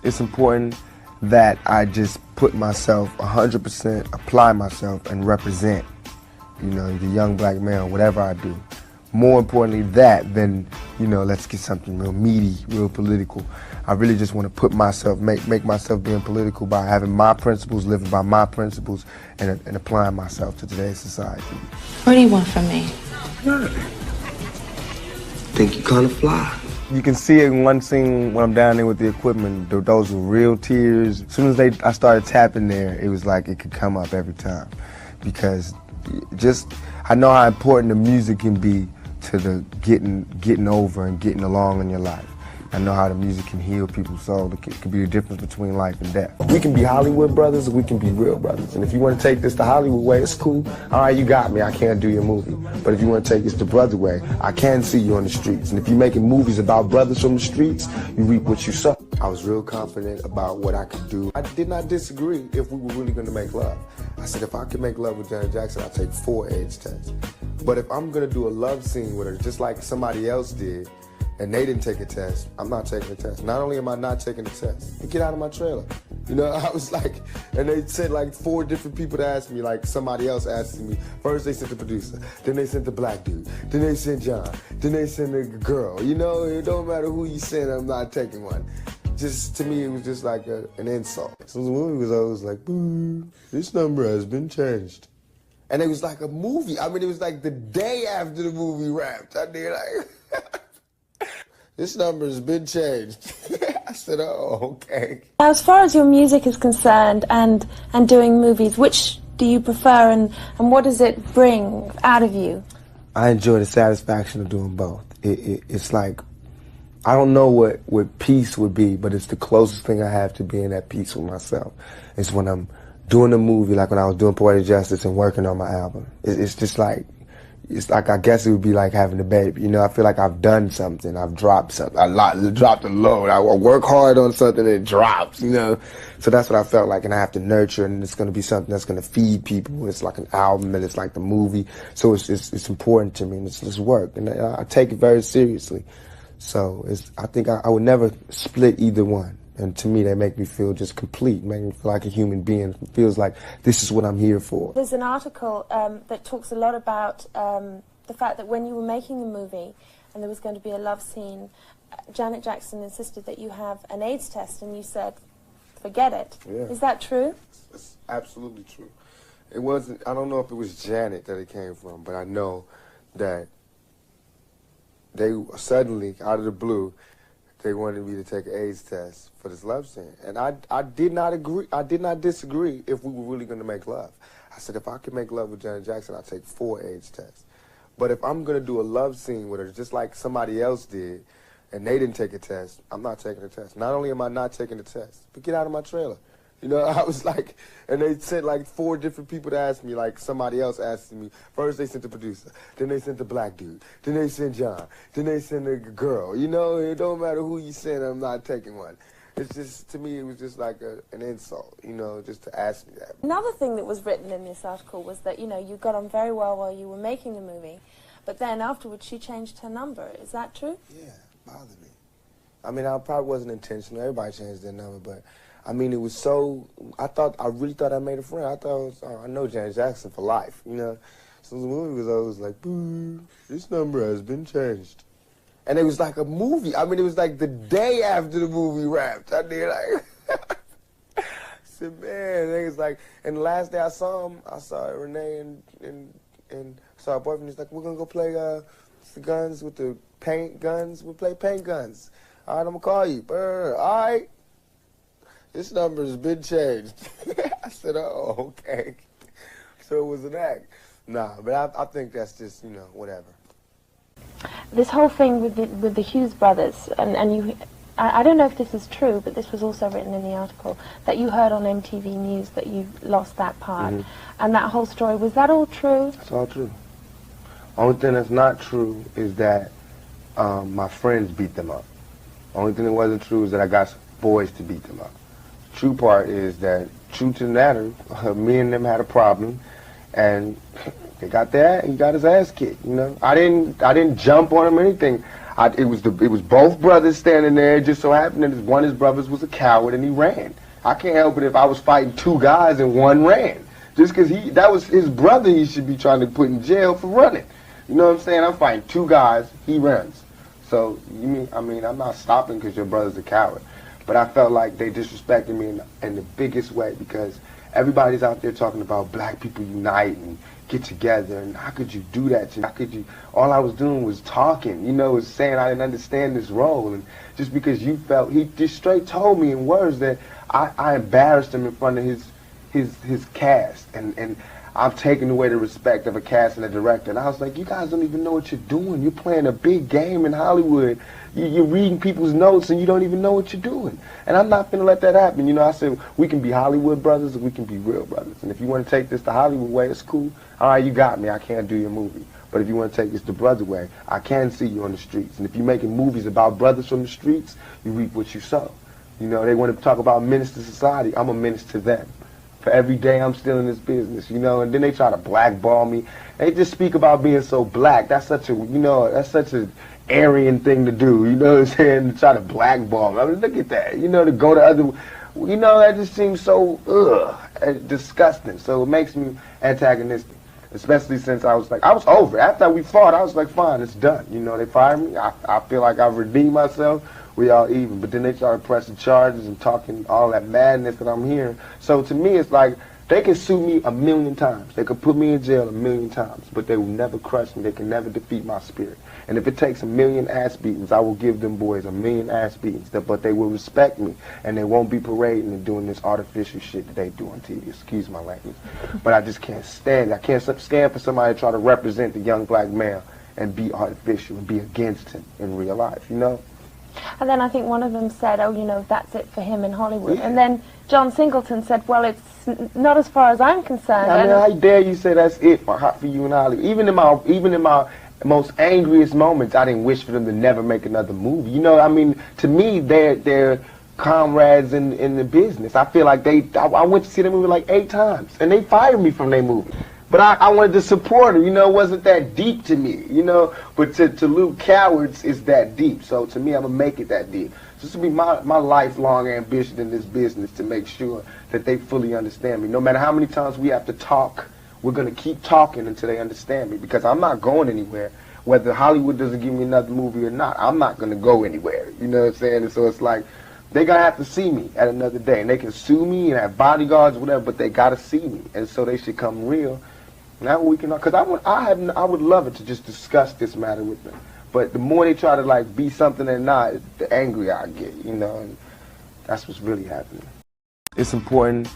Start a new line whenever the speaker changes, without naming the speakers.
It's important that I just put myself 100%, apply myself, and represent, the young black male, whatever I do. More importantly that than, let's get something real meaty, real political. I really just want to put myself, make myself being political by having my principles, living by my principles, and applying myself to today's society.
What do you want from me?
Good. Think you kind of fly. You can see it in one scene when I'm down there with the equipment. Those were real tears. As soon as I started tapping there, it was like it could come up every time. Because I know how important the music can be to the getting over and getting along in your life. I know how the music can heal people's soul. It can be the difference between life and death. We can be Hollywood brothers, or we can be real brothers. And if you want to take this the Hollywood way, it's cool. All right, you got me. I can't do your movie. But if you want to take this the brother way, I can see you on the streets. And if you're making movies about brothers from the streets, you reap what you sow. I was real confident about what I could do. I did not disagree if we were really going to make love. I said, if I could make love with Janet Jackson, I'll take 4 AIDS tests. But if I'm going to do a love scene with her, just like somebody else did, and they didn't take a test, I'm not taking a test. Not only am I not taking the test, get out of my trailer. I was like, and they sent like 4 different people to ask me, like somebody else asking me. First they sent the producer, then they sent the black dude, then they sent John, then they sent the girl. It don't matter who you send, I'm not taking one. Just, to me, it was just like an insult. So the movie was always like, boo, this number has been changed. And it was like a movie. I mean, it was like the day after the movie wrapped. I did like... This number has been changed. I said, oh, okay.
As far as your music is concerned and doing movies, which do you prefer and what does it bring out of you?
I enjoy the satisfaction of doing both. It's like, I don't know what peace would be, but it's the closest thing I have to being at peace with myself. It's when I'm doing a movie, like when I was doing Poetic Justice and working on my album. It's just like, I guess it would be like having a baby. I feel like I've done something. I've dropped something. Dropped a load. I work hard on something and it drops, So that's what I felt like, and I have to nurture, and it's going to be something that's going to feed people. It's like an album, and it's like the movie. So it's important to me, and it's work, and I take it very seriously. So I think I would never split either one. And to me, they make me feel just complete, make me feel like a human being. It feels like this is what I'm here for.
There's an article that talks a lot about the fact that when you were making the movie and there was going to be a love scene, Janet Jackson insisted that you have an AIDS test, and you said, forget it.
Yeah.
Is that true?
It's absolutely true. It wasn't, I don't know if it was Janet that it came from, but I know that they suddenly, out of the blue, they wanted me to take an AIDS test for this love scene. And I did not agree. I did not disagree if we were really going to make love. I said, if I could make love with Janet Jackson, I'll take 4 AIDS tests. But if I'm going to do a love scene with her, just like somebody else did, and they didn't take a test, I'm not taking a test. Not only am I not taking the test, but get out of my trailer. I was like, and they sent like 4 different people to ask me, like somebody else asking me. First they sent the producer, then they sent the black dude, then they sent John, then they sent the girl. It don't matter who you send, I'm not taking one. It's just, to me, it was just like an insult, just to ask me that.
Another thing that was written in this article was that, you got on very well while you were making the movie, but then afterwards she changed her number. Is that true?
Yeah, it bothered me. I mean, I probably wasn't intentional. Everybody changed their number, but I mean, it was so, I really thought I made a friend. I thought, I know Janet Jackson for life, So the movie was always like, boo, this number has been changed. And it was like a movie. I mean, it was like the day after the movie wrapped. I did like, I said, man, it was like, and the last day I saw him, I saw Renee and saw her boyfriend. He's like, we're going to go play the guns with the paint guns. We'll play paint guns. All right, I'm going to call you. All right. This number's been changed. I said, oh, okay. So it was an act. Nah, but I think that's just, whatever.
This whole thing with the Hughes brothers, and you, I don't know if this is true, but this was also written in the article, that you heard on MTV News that you lost that part. And that whole story, was that all true?
It's all true. Only thing that's not true is that my friends beat them up. Only thing that wasn't true is that I got boys to beat them up. True part is that, true to the matter, me and them had a problem, and he got his ass kicked. I didn't jump on him or anything. It was both brothers standing there. It just so happened that one of his brothers was a coward and he ran. I can't help it if I was fighting two guys and one ran. Just because that was his brother, he should be trying to put in jail for running. You know what I'm saying? I'm fighting two guys, he runs. So I'm not stopping because your brother's a coward. But I felt like they disrespected me in the biggest way, because everybody's out there talking about black people unite and get together, and how could you do that? How could you? All I was doing was talking, was saying I didn't understand this role, and just because you felt, he just straight told me in words that I embarrassed him in front of his cast, and I've taken away the respect of a cast and a director. And I was like, you guys don't even know what you're doing. You're playing a big game in Hollywood. You're reading people's notes and you don't even know what you're doing. And I'm not going to let that happen. I said, we can be Hollywood brothers or we can be real brothers. And if you want to take this the Hollywood way, it's cool. All right, you got me. I can't do your movie. But if you want to take this the brother way, I can see you on the streets. And if you're making movies about brothers from the streets, you reap what you sow. They want to talk about menace to society. I'm a menace to them. For every day I'm still in this business, and then they try to blackball me. They just speak about being so black. That's such an Aryan thing to do, you know what I'm saying? To try to blackball me. I mean, look at that, to go to other, that just seems so, disgusting. So it makes me antagonistic, especially since I was over. After we fought, I was like, fine, it's done. They fired me. I feel like I've redeemed myself. We all even. But then they started pressing charges and talking all that madness that I'm hearing. So to me, it's like they can sue me 1,000,000 times. They could put me in jail 1,000,000 times, but they will never crush me. They can never defeat my spirit. And if it takes 1,000,000 ass beatings, I will give them boys 1,000,000 ass beatings. But they will respect me, and they won't be parading and doing this artificial shit that they do on TV. Excuse my language. But I just can't stand it. I can't stand for somebody to try to represent the young black male and be artificial and be against him in real life,
And then I think one of them said, that's it for him in Hollywood.
Yeah.
And then John Singleton said, well, it's not as far as I'm concerned.
How dare you say that's it for you in Hollywood? Even in my most angriest moments, I didn't wish for them to never make another movie. To me, they're comrades in the business. I feel like I went to see the movie like 8 times, and they fired me from their movie. But I wanted to support her, it wasn't that deep to me, But to Luke Cowards, it's that deep. So to me, I'm going to make it that deep. So this will be my lifelong ambition in this business, to make sure that they fully understand me. No matter how many times we have to talk, we're going to keep talking until they understand me. Because I'm not going anywhere. Whether Hollywood doesn't give me another movie or not, I'm not going to go anywhere. You know what I'm saying? And so it's like, they're going to have to see me at another day. And they can sue me and have bodyguards or whatever, but they got to see me. And so they should come real. Now we can, because I would love it to just discuss this matter with them. But the more they try to be something they're not, the angrier I get, and that's what's really happening. It's important